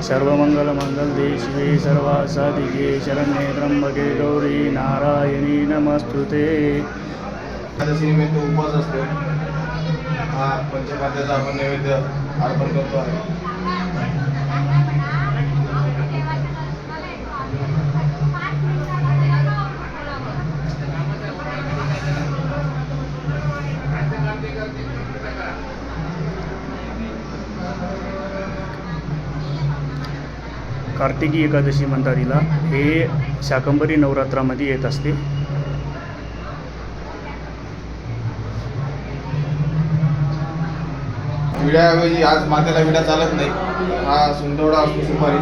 सर्वमंगलमंगले शिवे सर्वासाधिके शरण्ये त्र्यंबके गौरी नारायणी नमस्तुते। एकादशी निमित्त उपवास असतो। हा पंचखाद्याचा आपण नैवेद्य अर्पण करतो आहे। कार्तिकी एकादशी म्हणतात हिला। हे शाकंभरी नवरात्रामध्ये येत असते। विड्याऐवजी आज मातेला विडा चालत नाही। हा सुंदोडा असतो सुपारी।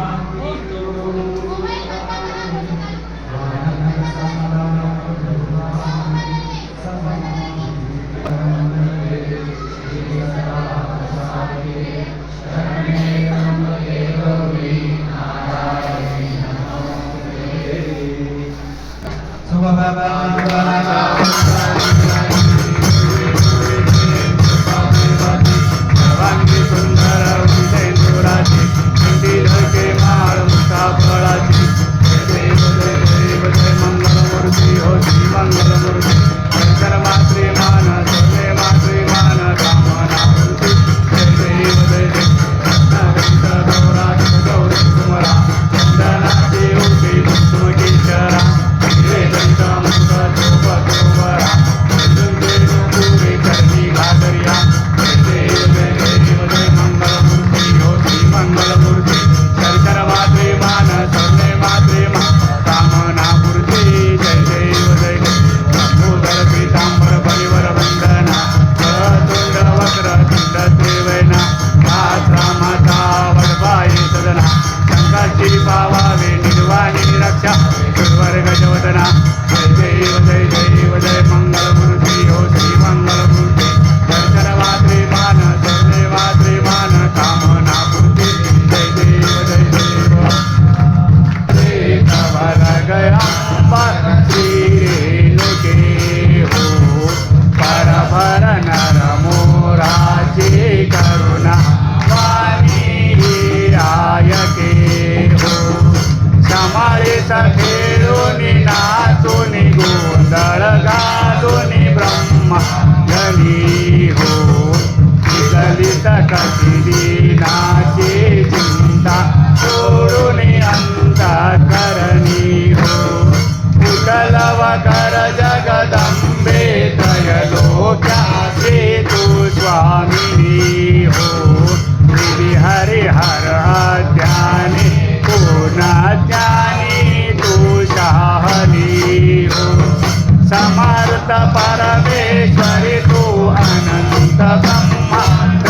परमेश्वरी तू अनंत ब्रह्मांड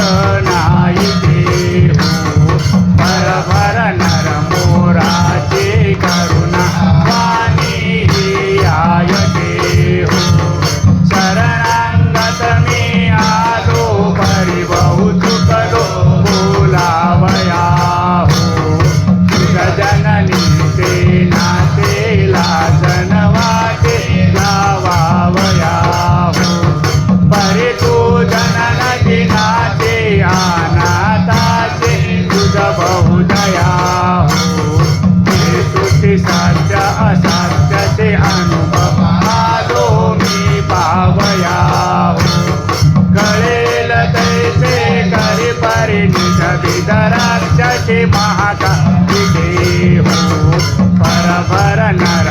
नायिके हो। परभर नर मोराची करुणा वाणी आयते हो। शरणांगत मी आलो परिबहु चुकलो बोलावया हो। जननी ते नाते लाजनवाटे लावावया हो। परे तू जनन दिनाचे अनाथाचे तुझ बहुदया हो। हे तुझे साध्य असाध्यचे अनुभव आलो मी पावया हो। कळेल तैसे करी परी निज विदराक्षचे महाका हो। परभर नर